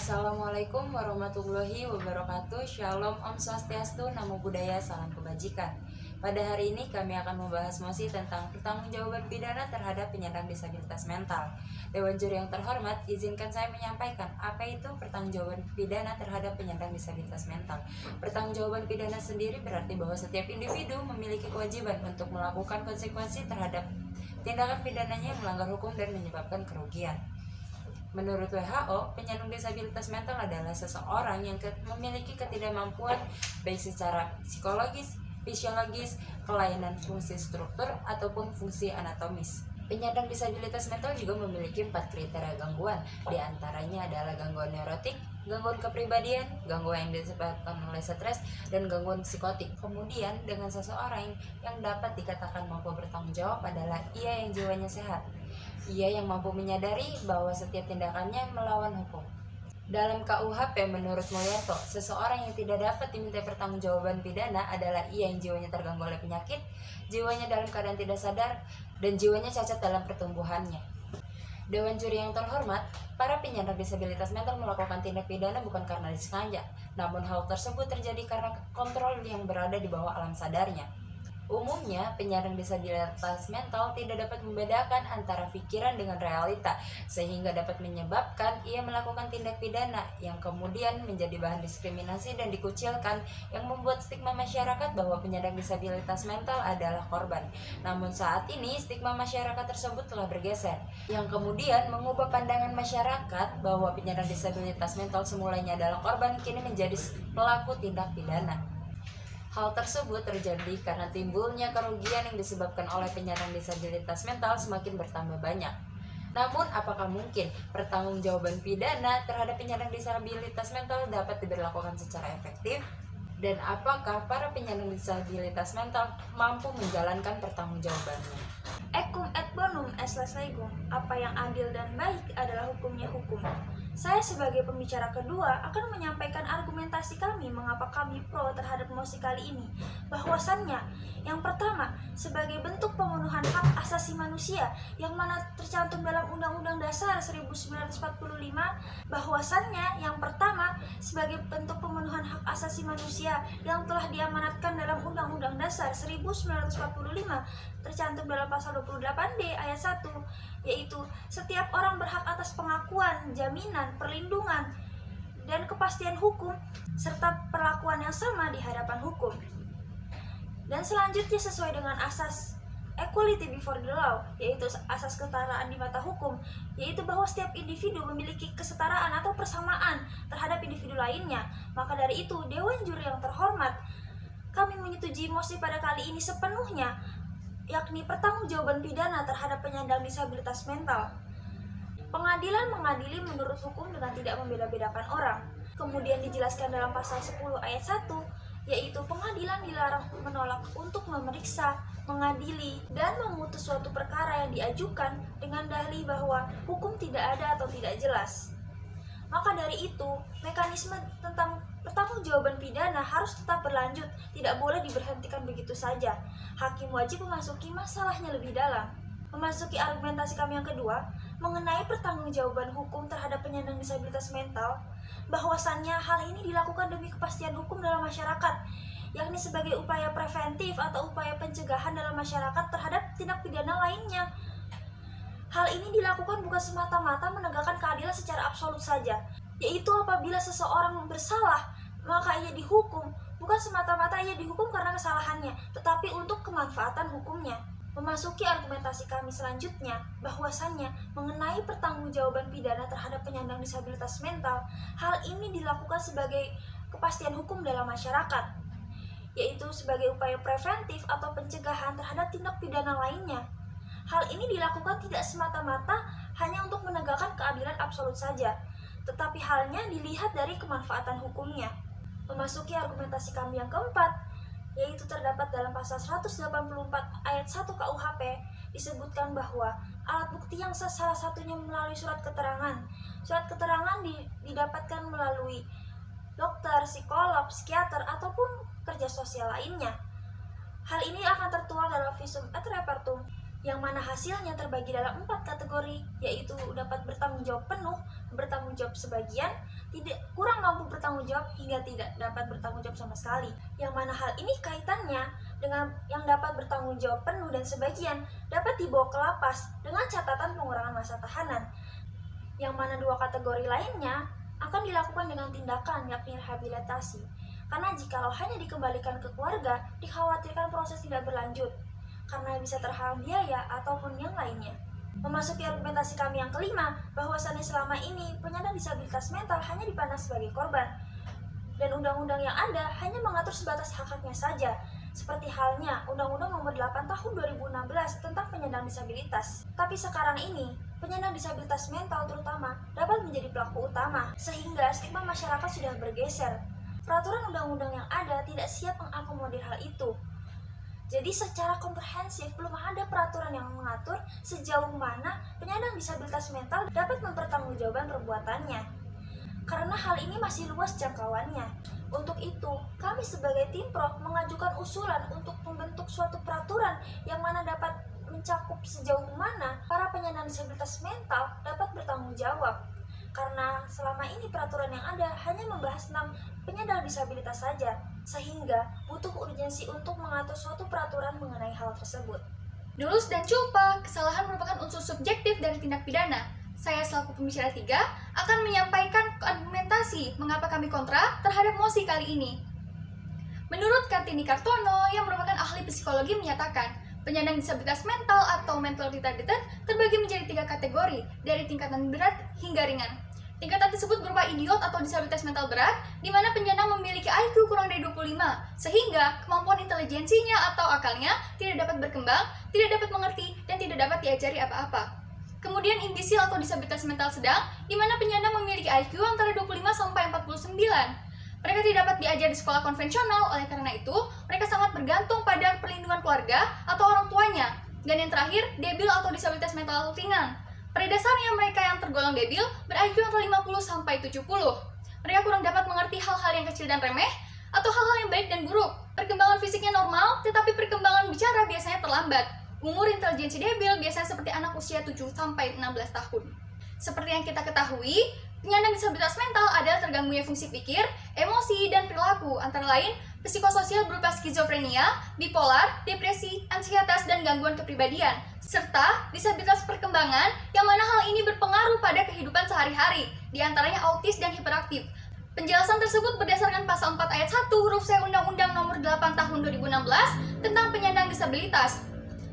Assalamualaikum warahmatullahi wabarakatuh. Shalom, Om Swastiastu, Namo Buddhaya, salam kebajikan. Pada hari ini kami akan membahas mosi tentang pertanggungjawaban pidana terhadap penyandang disabilitas mental. Dewan Juri yang terhormat, izinkan saya menyampaikan apa itu pertanggungjawaban pidana terhadap penyandang disabilitas mental. Pertanggungjawaban pidana sendiri berarti bahwa setiap individu memiliki kewajiban untuk melakukan konsekuensi terhadap tindakan pidananya yang melanggar hukum dan menyebabkan kerugian. Menurut WHO, penyandang disabilitas mental adalah seseorang yang memiliki ketidakmampuan baik secara psikologis, fisiologis, kelainan fungsi struktur, ataupun fungsi anatomis. Penyandang disabilitas mental juga memiliki 4 kriteria gangguan, di antaranya adalah gangguan neurotik, gangguan kepribadian, gangguan yang disebabkan oleh stres, dan gangguan psikotik. Kemudian, dengan seseorang yang dapat dikatakan mampu bertanggung jawab adalah ia yang jiwanya sehat. Ia yang mampu menyadari bahwa setiap tindakannya melawan hukum. Dalam KUHP menurut Mulyanto, seseorang yang tidak dapat dimintai pertanggungjawaban pidana adalah ia yang jiwanya terganggu oleh penyakit, jiwanya dalam keadaan tidak sadar, dan jiwanya cacat dalam pertumbuhannya. Dewan Juri yang terhormat, para penyandang disabilitas mental melakukan tindak pidana bukan karena disengaja, namun hal tersebut terjadi karena kontrol yang berada di bawah alam sadarnya. Umumnya, penyandang disabilitas mental tidak dapat membedakan antara pikiran dengan realita, sehingga dapat menyebabkan ia melakukan tindak pidana yang kemudian menjadi bahan diskriminasi dan dikucilkan, yang membuat stigma masyarakat bahwa penyandang disabilitas mental adalah korban. Namun saat ini, stigma masyarakat tersebut telah bergeser, yang kemudian mengubah pandangan masyarakat bahwa penyandang disabilitas mental semulanya adalah korban, kini menjadi pelaku tindak pidana. Hal tersebut terjadi karena timbulnya kerugian yang disebabkan oleh penyandang disabilitas mental semakin bertambah banyak. Namun, apakah mungkin pertanggungjawaban pidana terhadap penyandang disabilitas mental dapat diberlakukan secara efektif? Dan apakah para penyandang disabilitas mental mampu menjalankan pertanggungjawabannya? Ekum et bonum est legum. Apa yang adil dan baik adalah hukumnya hukum. Saya sebagai pembicara kedua akan menyampaikan argumentasi kami mengapa kami pro terhadap mosi kali ini. Bahwasannya, yang pertama, sebagai bentuk pemenuhan hak asasi manusia yang mana tercantum dalam Undang-Undang Dasar 1945, bahwasannya yang pertama, sebagai bentuk pemenuhan hak asasi manusia yang telah diamanatkan dalam Undang-Undang Dasar 1945 tercantum dalam pasal 28D ayat 1, yaitu setiap orang berhak atas pengakuan, jaminan, perlindungan, dan kepastian hukum serta perlakuan yang sama di hadapan hukum. Dan selanjutnya sesuai dengan asas equality before the law, yaitu asas kesetaraan di mata hukum, yaitu bahwa setiap individu memiliki kesetaraan atau persamaan terhadap individu lainnya. Maka dari itu, Dewan Juri yang terhormat, kami menyetujui mosi pada kali ini sepenuhnya, yakni pertanggungjawaban pidana terhadap penyandang disabilitas mental. Pengadilan mengadili menurut hukum dengan tidak membeda-bedakan orang. Kemudian dijelaskan dalam pasal 10 ayat 1, yaitu pengadilan dilarang menolak untuk memeriksa, mengadili, dan memutus suatu perkara yang diajukan dengan dalih bahwa hukum tidak ada atau tidak jelas. Maka dari itu, mekanisme tentang pertanggungjawaban pidana harus tetap berlanjut, tidak boleh diberhentikan begitu saja. Hakim wajib memasuki masalahnya lebih dalam. Memasuki argumentasi kami yang kedua, mengenai pertanggungjawaban hukum terhadap penyandang disabilitas mental, bahwasannya hal ini dilakukan demi kepastian hukum dalam masyarakat, yakni sebagai upaya preventif atau upaya pencegahan dalam masyarakat terhadap tindak pidana lainnya. Hal ini dilakukan bukan semata-mata menegakkan keadilan secara absolut saja, yaitu apabila seseorang bersalah, maka ia dihukum, bukan semata-mata ia dihukum karena kesalahannya, tetapi untuk kemanfaatan hukumnya. Memasuki argumentasi kami selanjutnya, bahwasannya mengenai pertanggungjawaban pidana terhadap penyandang disabilitas mental, hal ini dilakukan sebagai kepastian hukum dalam masyarakat, yaitu sebagai upaya preventif atau pencegahan terhadap tindak pidana lainnya. Hal ini dilakukan tidak semata-mata hanya untuk menegakkan keadilan absolut saja, tetapi halnya dilihat dari kemanfaatan hukumnya. Memasuki argumentasi kami yang keempat, yaitu terdapat dalam pasal 184 ayat 1 KUHP, disebutkan bahwa alat bukti yang salah satunya melalui surat keterangan. Surat keterangan didapatkan melalui dokter, psikolog, psikiater, ataupun kerja sosial lainnya. Hal ini akan tertuang dalam visum et repertum yang mana hasilnya terbagi dalam 4 kategori, yaitu dapat bertanggung jawab penuh, bertanggung jawab sebagian, tidak kurang mampu bertanggung jawab, hingga tidak dapat bertanggung jawab sama sekali. Yang mana hal ini kaitannya dengan yang dapat bertanggung jawab penuh dan sebagian dapat dibawa ke lapas dengan catatan pengurangan masa tahanan. Yang mana 2 kategori lainnya akan dilakukan dengan tindakan yakni rehabilitasi. Karena jikalau hanya dikembalikan ke keluarga, dikhawatirkan proses tidak berlanjut karena bisa terhalang biaya ataupun yang lainnya. Memasuki argumentasi kami yang kelima, bahwasannya selama ini penyandang disabilitas mental hanya dipandang sebagai korban, dan undang-undang yang ada hanya mengatur sebatas hak-haknya saja, seperti halnya Undang-Undang Nomor 8 Tahun 2016 tentang penyandang disabilitas. Tapi sekarang ini, penyandang disabilitas mental terutama dapat menjadi pelaku utama, sehingga stigma masyarakat sudah bergeser. Peraturan undang-undang yang ada tidak siap mengakomodir hal itu. Jadi secara komprehensif belum ada peraturan yang mengatur sejauh mana penyandang disabilitas mental dapat mempertanggungjawabkan perbuatannya. Karena hal ini masih luas jangkauannya. Untuk itu, kami sebagai tim pro mengajukan usulan untuk membentuk suatu peraturan yang mana dapat mencakup sejauh mana para penyandang disabilitas mental dapat bertanggung jawab. Karena selama ini peraturan yang ada hanya membahas tentang penyandang disabilitas saja, sehingga butuh urgensi untuk mengatur suatu peraturan mengenai hal tersebut. Dulus dan culpa, kesalahan merupakan unsur subjektif dari tindak pidana. Saya selaku pembicara 3 akan menyampaikan argumentasi mengapa kami kontra terhadap mosi kali ini. Menurut Kartini Kartono yang merupakan ahli psikologi menyatakan, penyandang disabilitas mental atau mental retarded terbagi menjadi 3 kategori, dari tingkatan berat hingga ringan. Tingkatan tersebut berupa idiot atau disabilitas mental berat, di mana penyandang memiliki IQ kurang dari 25, sehingga kemampuan intelijensinya atau akalnya tidak dapat berkembang, tidak dapat mengerti, dan tidak dapat diajari apa-apa. Kemudian imbisil atau disabilitas mental sedang, di mana penyandang memiliki IQ antara 25 sampai 49. Mereka tidak dapat diajar di sekolah konvensional, oleh karena itu, mereka sangat bergantung pada perlindungan keluarga atau orang tuanya. Dan yang terakhir, debil atau disabilitas mental ringan. Pada dasarnya mereka yang tergolong debil ber-IQ antara 50 sampai 70. Mereka kurang dapat mengerti hal-hal yang kecil dan remeh, atau hal-hal yang baik dan buruk. Perkembangan fisiknya normal, tetapi perkembangan bicara biasanya terlambat. Umur intelijensi debil biasanya seperti anak usia 7 sampai 16 tahun. Seperti yang kita ketahui, penyandang disabilitas mental adalah terganggunya fungsi pikir, emosi, dan perilaku, antara lain psikososial berupa skizofrenia, bipolar, depresi, ansietas, dan gangguan kepribadian, serta disabilitas perkembangan yang mana hal ini berpengaruh pada kehidupan sehari-hari, diantaranya autis dan hiperaktif. Penjelasan tersebut berdasarkan pasal 4 ayat 1 huruf C Undang-Undang Nomor 8 Tahun 2016 tentang penyandang disabilitas.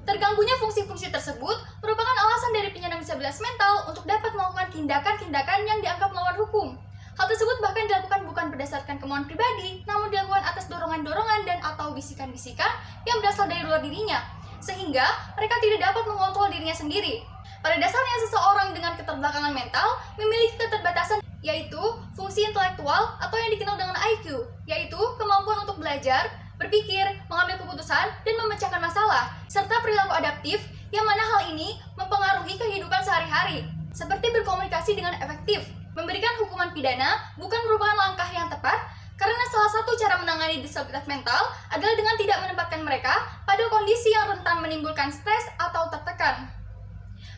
Terganggunya fungsi-fungsi tersebut merupakan alasan dari penyandang disabilitas mental untuk dapat melakukan tindakan-tindakan yang dianggap melawan hukum. Hal tersebut bahkan dilakukan bukan berdasarkan kemauan pribadi, namun dilakukan atas dorongan-dorongan dan atau bisikan-bisikan yang berasal dari luar dirinya, sehingga mereka tidak dapat mengontrol dirinya sendiri. Pada dasarnya seseorang dengan keterbelakangan mental memiliki keterbatasan, yaitu fungsi intelektual atau yang dikenal dengan IQ, yaitu kemampuan untuk belajar, berpikir, mengambil keputusan, dan memecahkan masalah, serta perilaku adaptif yang mana hal ini mempengaruhi kehidupan sehari-hari, seperti berkomunikasi dengan efektif. Memberikan hukuman pidana bukan merupakan langkah yang tepat, karena salah satu cara menangani disabilitas mental adalah dengan tidak menempatkan mereka pada kondisi yang rentan menimbulkan stres atau tertekan.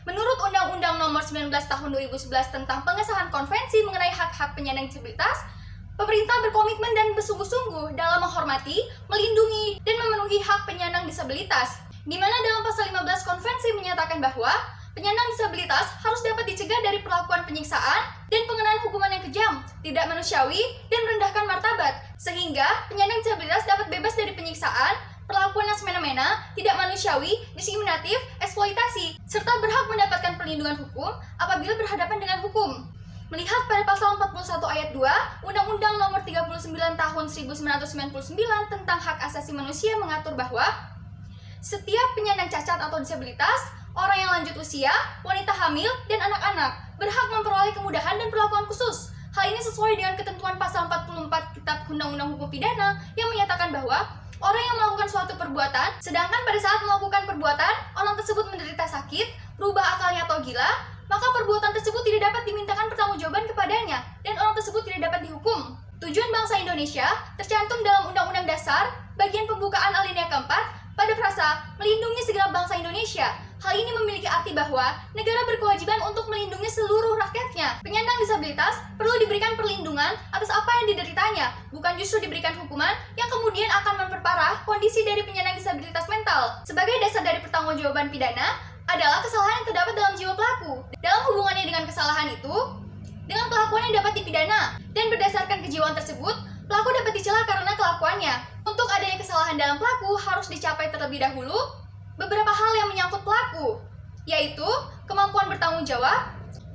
Menurut Undang-Undang Nomor 19 Tahun 2011 tentang pengesahan konvensi mengenai hak-hak penyandang disabilitas, pemerintah berkomitmen dan bersungguh-sungguh dalam menghormati, melindungi, dan memenuhi hak penyandang disabilitas, di mana dalam pasal 15 konvensi menyatakan bahwa penyandang disabilitas harus dapat dicegah dari perlakuan penyiksaan dan pengenaan hukuman yang kejam, tidak manusiawi, dan merendahkan martabat, sehingga penyandang disabilitas dapat bebas dari penyiksaan, perlakuan yang semena-mena, tidak manusiawi, diskriminatif, eksploitasi, serta berhak mendapatkan perlindungan hukum apabila berhadapan dengan hukum. Melihat pada pasal 41 ayat 2 Undang-Undang Nomor 39 Tahun 1999 tentang Hak Asasi Manusia mengatur bahwa setiap penyandang cacat atau disabilitas, orang yang lanjut usia, wanita hamil, dan anak-anak berhak memperoleh kemudahan dan perlakuan khusus. Hal ini sesuai dengan ketentuan pasal 44 Kitab Undang-Undang Hukum Pidana yang menyatakan bahwa orang yang melakukan suatu perbuatan, sedangkan pada saat melakukan perbuatan, orang tersebut menderita sakit, berubah akalnya atau gila, maka perbuatan tersebut tidak dapat dimintakan pertanggungjawaban kepadanya, dan orang tersebut tidak dapat dihukum. Tujuan bangsa Indonesia tercantum dalam Undang-Undang Dasar, bagian pembukaan alinea keempat, pada frasa melindungi segenap bangsa Indonesia. Hal ini memiliki arti bahwa negara berkewajiban untuk melindungi seluruh rakyatnya. Penyandang disabilitas perlu diberikan perlindungan atas apa yang dideritanya, bukan justru diberikan hukuman yang kemudian akan memperparah kondisi dari penyandang disabilitas mental. Sebagai dasar dari pertanggungjawaban pidana adalah kesalahan yang terdapat dalam jiwa pelaku. Dalam hubungannya dengan kesalahan itu, dengan kelakuan yang dapat dipidana, dan berdasarkan kejiwaan tersebut, pelaku dapat dicela karena kelakuannya. Untuk adanya kesalahan dalam pelaku harus dicapai terlebih dahulu beberapa hal yang menyangkut pelaku, yaitu kemampuan bertanggung jawab,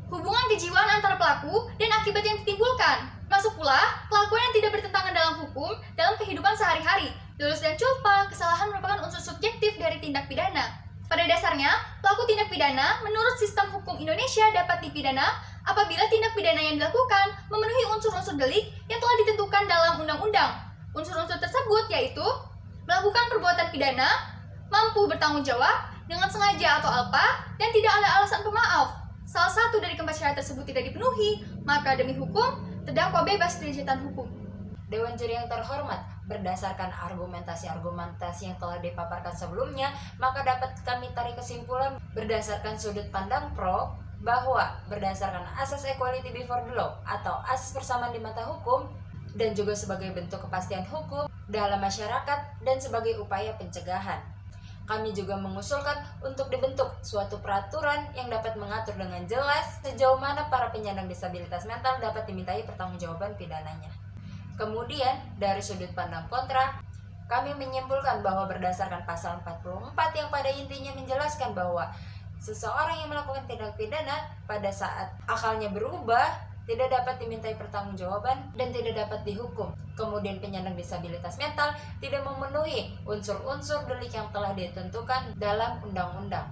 hubungan kejiwaan antara pelaku, dan akibat yang ditimbulkan. Masuk pula kelakuan yang tidak bertentangan dalam hukum dalam kehidupan sehari-hari. Lulus dan culpa, kesalahan merupakan unsur subjektif dari tindak pidana. Pada dasarnya, pelaku tindak pidana menurut sistem hukum Indonesia dapat dipidana apabila tindak pidana yang dilakukan memenuhi unsur-unsur delik yang telah ditentukan dalam undang-undang. Unsur-unsur tersebut yaitu melakukan perbuatan pidana, mampu bertanggung jawab dengan sengaja atau alpa, dan tidak ada alasan pemaaf. Salah satu dari keempat syarat tersebut tidak dipenuhi, maka demi hukum, terdakwa bebas dari jabatan hukum. Dewan juri yang terhormat, berdasarkan argumentasi-argumentasi yang telah dipaparkan sebelumnya, maka dapat kami tarik kesimpulan berdasarkan sudut pandang pro bahwa berdasarkan asas equality before the law atau asas persamaan di mata hukum, dan juga sebagai bentuk kepastian hukum dalam masyarakat dan sebagai upaya pencegahan. Kami juga mengusulkan untuk dibentuk suatu peraturan yang dapat mengatur dengan jelas sejauh mana para penyandang disabilitas mental dapat dimintai pertanggungjawaban pidananya. Kemudian, dari sudut pandang kontra, kami menyimpulkan bahwa berdasarkan pasal 44 yang pada intinya menjelaskan bahwa seseorang yang melakukan tindak pidana pada saat akalnya berubah tidak dapat dimintai pertanggungjawaban dan tidak dapat dihukum. Kemudian penyandang disabilitas mental tidak memenuhi unsur-unsur delik yang telah ditentukan dalam undang-undang.